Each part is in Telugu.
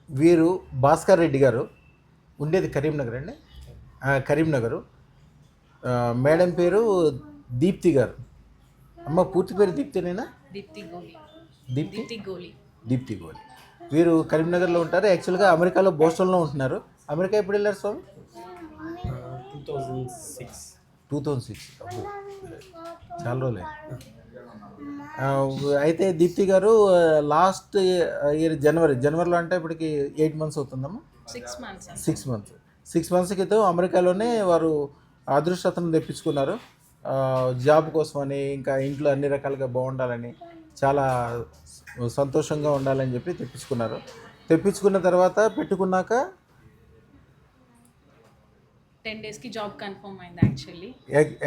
వీరు భాస్కర్ రెడ్డి గారు ఉండేది కరీంనగర్ అండి. కరీంనగరు. మేడం పేరు దీప్తి గారు. అమ్మ పూర్తి పేరు దీప్తినేనా? దీప్తి గోలి. దీప్తి దీప్తి గోలి. దీప్తి గోలి. వీరు కరీంనగర్లో ఉంటారు. యాక్చువల్గా అమెరికాలో బోస్టన్లో ఉంటున్నారు. అమెరికా ఎప్పుడు వెళ్ళారు స్వామి? 2006. 2006. అబ్బో, చాలా రోజులే. అయితే దీప్తి గారు లాస్ట్ ఇయర్ జనవరిలో అంటే ఇప్పటికి 8 months అవుతుందమ్మా. 6 months. 6 months క్రితం అమెరికాలోనే వారు అదృష్టతను తెప్పించుకున్నారు. జాబ్ కోసమని, ఇంకా ఇంట్లో అన్ని రకాలుగా బాగుండాలని, చాలా సంతోషంగా ఉండాలని చెప్పి తెప్పించుకున్నారు. తెప్పించుకున్న తర్వాత పెట్టుకున్నాక 10 days కి జాబ్ కన్ఫర్మ్ అయింది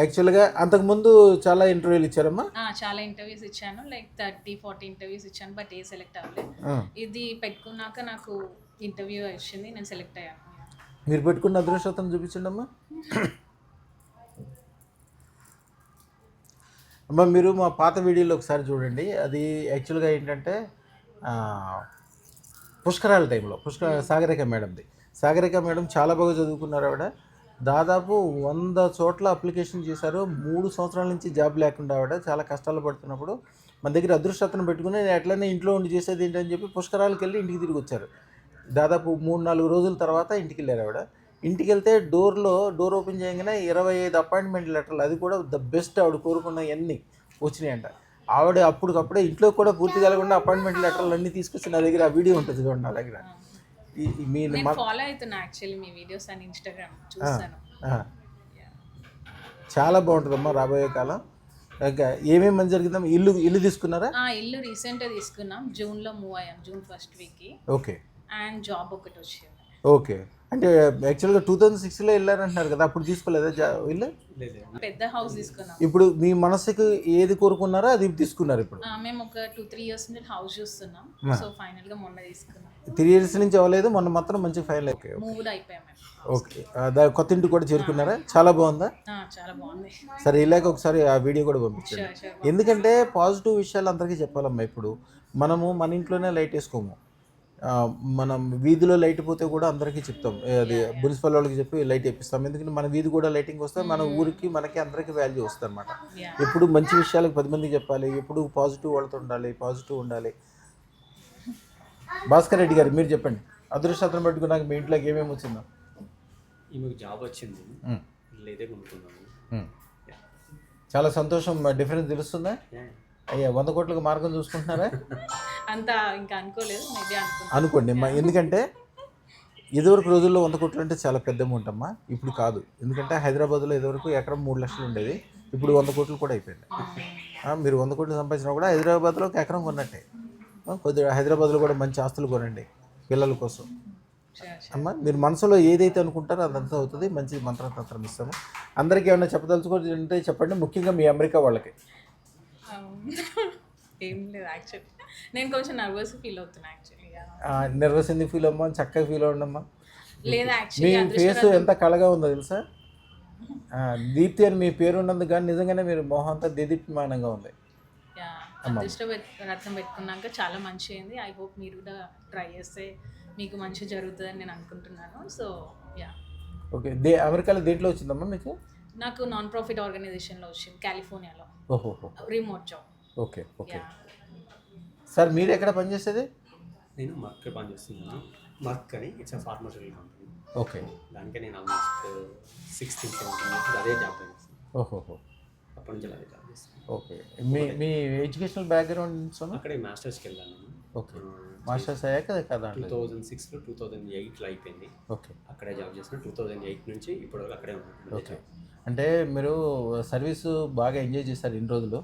యాక్చువల్గా అంతకుముందు చాలా ఇంటర్వ్యూలు ఇచ్చారమ్మా. చాలా ఇంటర్వ్యూస్ ఇచ్చాను, లైక్ 30-40 ఇంటర్వ్యూస్ ఇచ్చాను, బట్ ఏ సెలెక్ట్ అవ్వలేదు. ఇది పెట్టుకున్నాక నాకు ఇంటర్వ్యూ వచ్చింది, నేను సెలెక్ట్ అయ్యాను. మీరు పెట్టుకున్న అదృష్టతను చూపించండి అమ్మా. అమ్మ మీరు మా పాత వీడియోలో ఒకసారి చూడండి. అది యాక్చువల్గా ఏంటంటే పుష్కరాల టైంలో సాగరిక మేడంది. సాగరిక మేడం చాలా బాగా చదువుకున్నారు. ఆవిడ దాదాపు 100 చోట్ల అప్లికేషన్ చేశారు. 3 సంవత్సరాల నుంచి జాబ్ లేకుండా ఆవిడ చాలా కష్టాలు పడుతున్నప్పుడు మన దగ్గర అదృష్టతను పెట్టుకుని నేను ఎట్లనే ఇంట్లో ఉండి చేసేది ఏంటని చెప్పి పుష్కరాలకు వెళ్ళి ఇంటికి తిరిగి వచ్చారు. దాదాపు 3-4 రోజుల తర్వాత ఇంటికి వెళ్ళారు ఆవిడ. ఇంటికి వెళ్తే డోర్ ఓపెన్ చేయగానే 25 అపాయింట్మెంట్ లెటర్లు, అది కూడా ద బెస్ట్ ఆవిడ కోరుకున్నవన్నీ వచ్చినాయంట. ఆవిడ అప్పటికప్పుడే ఇంట్లో కూడా పూర్తి కలగకుండా అపాయింట్మెంట్ లెటర్లు అన్నీ తీసుకొచ్చి నా దగ్గర ఆ వీడియో ఉంటుంది చూడండి నా దగ్గర. ఫాలో అవుతున్నా యాక్చువల్లీ మీ వీడియోస్ అని ఇన్స్టాగ్రామ్ చూస్తాను. చాలా బాగుంటుందమ్మా రాబోయే కాలం. ఇంకా ఏమేమి మంచి జరిగిందమ్మా? ఇల్లు తీసుకున్నారా? ఇల్లు రీసెంట్గా తీసుకున్నాం, జూన్లో మూవ్ అయ్యాం, June 1st week. Okay. And job ఒకటి వచ్చింది. ఓకే. అంటే యాక్చువల్గా 2006లో వెళ్ళారంటున్నారు కదా, అప్పుడు తీసుకోలేదా ఇల్లు? పెద్ద హౌస్ తీసుకున్నాం. ఇప్పుడు మీ మనసుకు ఏది కోరుకున్నారో అది తీసుకున్నారు. ఇప్పుడు మేము ఒక 2-3 years నుంచి హౌస్ చూస్తున్నాం, సో ఫైనల్ గా మొన్న తీసుకున్నాం. 3 years నుంచి అవ్వలేదు, మొన్న మాత్రం మంచి ఫైనల్. మూవ్ అయిపోయాం. ఓకే. కొత్త ఇంటికి కూడా చేరుకున్నారా? చాలా బాగుందా? చాలా బాగుంది. సరే ఇలాగ ఒకసారి ఆ వీడియో కూడా పంపించండి. ఎందుకంటే పాజిటివ్ విషయాలు అందరికీ చెప్పాలమ్మా. ఇప్పుడు మనము మన ఇంట్లోనే లైట్ వేసుకోము, మనం వీధిలో లైట్ పోతే కూడా అందరికీ చెప్తాం, అది మున్సిపల్ వాళ్ళకి చెప్పి లైట్ వేపిస్తాం. ఎందుకంటే మన వీధి కూడా లైటింగ్ వస్తే మన ఊరికి మనకి అందరికీ వాల్యూ వస్తుంది అనమాట. ఎప్పుడు మంచి విషయాలకు 10 మందికి చెప్పాలి, ఎప్పుడు పాజిటివ్ వాళ్ళతో ఉండాలి, పాజిటివ్ ఉండాలి. భాస్కర్ రెడ్డి గారు మీరు చెప్పండి, అదృష్టం పెట్టుకున్నాక మీ ఇంట్లోకి ఏమేమి వచ్చిందో? ఈమెకు జాబ్ వచ్చింది, ఇల్లు కొనుక్కున్నాము. చాలా సంతోషం. డిఫరెన్స్ తెలుస్తుందా? అయ్యా 100 కోట్లకు మార్గం చూసుకుంటున్నారా? అంతా ఇంకా అనుకోలేదు, అనుకోండి. ఎందుకంటే ఇదివరకు రోజుల్లో 100 కోట్లు అంటే చాలా పెద్ద అమౌంట్ అమ్మా. ఇప్పుడు కాదు. ఎందుకంటే హైదరాబాద్లో ఇదివరకు ఎకరం 3 లక్షలు ఉండేది, ఇప్పుడు 100 కోట్లు కూడా అయిపోయింది. మీరు 100 కోట్లు సంపాదించినా కూడా హైదరాబాద్లో ఒక ఎకరం కొన్నట్టే. కొద్దిగా హైదరాబాద్లో కూడా మంచి ఆస్తులు కొనండి పిల్లల కోసం. అమ్మ మీరు మనసులో ఏదైతే అనుకుంటారో అదంతా అవుతుంది. మంచి మంత్రతంత్రం ఇస్తాము. అందరికీ ఏమైనా చెప్పదలుచుకుంటే చెప్పండి, ముఖ్యంగా మీ అమెరికా వాళ్ళకి. ఏం లేదు యాక్చువల్లీ, నేను కొంచెం నర్వస్ ఫీల్ అవుతున్నా యాక్చువల్లీగా. నర్వస్ ఎందుకు ఫీల్ అమ్మా? చక్కగా ఫీల్ అవ్వండమ్మా. లేదా యాక్చువల్లీ మీ ఫేస్ ఎంత కళగా ఉందో తెలుసా? దీప్తి అని మీ పేరు ఉన్నందుకు కానీ నిజంగానే మీరు మొహం అంతా దేదీప్యమానంగా ఉంది. అదృష్ట రత్నం పెట్టుకున్నాక చాలా మంచి అయింది. ఐ హోప్ మీరు కూడా ట్రై చేస్తే మీకు మంచి జరుగుతుందని నేను అనుకుంటున్నాను. So okay. అమెరికాలో దేంట్లో వచ్చిందమ్మా మీకు? నాకు నాన్ ప్రాఫిట్ ఆర్గనైజేషన్లో వచ్చింది, కాలిఫోర్నియాలో. ఓహో. Remote job. Okay. Okay. Sir మీరు ఎక్కడ పనిచేసేది? నేను మర్క్ పనిచేస్తున్నాను. మర్క్ అని it's a pharmaceutical company. Okay. దానికే నేను ఆల్మోస్ట్ 16-17 years అదే జాబ్ చేస్తాను. ఓహోహో. అప్పటి నుంచి అదే జాబ్ చేస్తాను. ఓకే. మీ ఎడ్యుకేషనల్ బ్యాక్గ్రౌండ్? అక్కడే మాస్టర్స్కి వెళ్ళాను. ఓకే. మాస్టర్స్ అయ్యాక కదా 2006లో 2008లో అయిపోయింది. ఓకే. అక్కడే జాబ్ చేసిన 2008 నుంచి ఇప్పటివరకు అక్కడే ఉన్నాను. ఓకే. అంటే మీరు సర్వీసు బాగా ఎంజాయ్ చేశారు ఇన్ని రోజులు.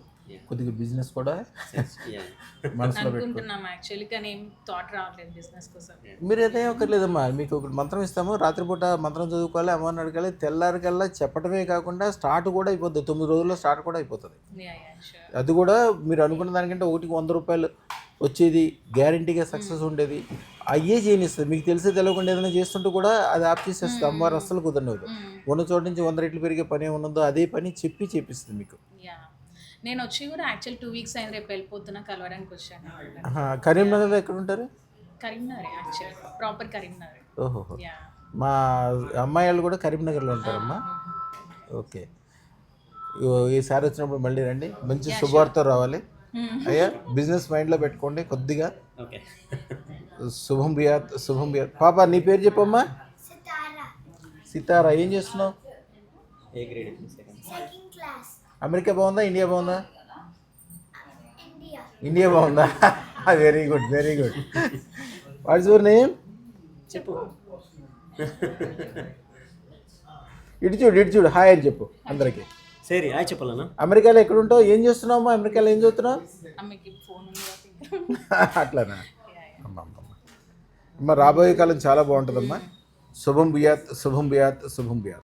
కొద్దిగా బిజినెస్ కూడా మనసులో అనుకుంటున్నాం యాక్చువల్లీ, కానీ ఏం థాట్ రావట్లేదు బిజినెస్ కోసం. మీరు ఏదైనా ఒకర్లేదమ్మా, మీకు ఒక మంత్రం ఇస్తాము, రాత్రిపూట మంత్రం చదువుకోవాలి, అమ్మని అడగాలి, తెల్లారికల్లా చెప్పడమే కాకుండా స్టార్ట్ కూడా అయిపోతుంది. 9 రోజుల్లో స్టార్ట్ కూడా అయిపోతుంది. అది కూడా మీరు అనుకున్న దానికంటే ఒకటికి 100 రూపాయలు వచ్చేది, గ్యారంటీగా సక్సెస్ ఉండేది. అయ్యే చేయనిస్తుంది. మీకు తెలిసే తెలియకుండా ఏదైనా చేస్తుంటే కూడా అది ఆప్ చేసేస్తుంది. అమ్మవారు అస్సలు కుదరలేదు. ఉన్న చోటు నుంచి 100 రెట్లు పెరిగే పని ఏమున్నదో అదే పని చేపిస్తుంది మీకు. నేను వచ్చి కూడా యాక్చువల్ 2 weeks అయింది, రేపు వెళ్ళిపోతున్నా, కలవడానికి వచ్చాను. కరీంనగర్లో ఎక్కడ ఉంటారు? Karimnagar actually proper Karimnagar. ఓహోహో. యా. మా అమ్మాయి వాళ్ళు కూడా కరీంనగర్లో ఉంటారమ్మా. ఓకే. ఈసారి వచ్చినప్పుడు మళ్ళీ రండి, మంచి శుభవార్త రావాలి అయ్యా. బిజినెస్ మైండ్లో పెట్టుకోండి కొద్దిగా. ఓకే. శుభం బియాత్, శుభం బియాత్. పాప నీ పేరు చెప్పమ్మా. సితారా. ఏం చేస్తున్నావు? A grade second. అమెరికా బాగుందా, ఇండియా బాగుందా? ఇండియా బాగుందా? Very good, very good. What's your name? చెప్పు. ఇటు చూడు హాయ్ అని చెప్పు అందరికి. సరే హాయ్ చెప్పాలన్నా. అమెరికాలో ఎక్కడ ఉంటావు, ఏం చేస్తున్నావు అమ్మా? అమెరికాలో ఏం చదువుతున్నావు? అమ్మకి ఫోన్ ఉంది కాబట్టి. అట్లానా? అమ్మ రాబోయే కాలం చాలా బాగుంటుందమ్మా. శుభం బియాత్, శుభం బియాత్, శుభం బియాత్.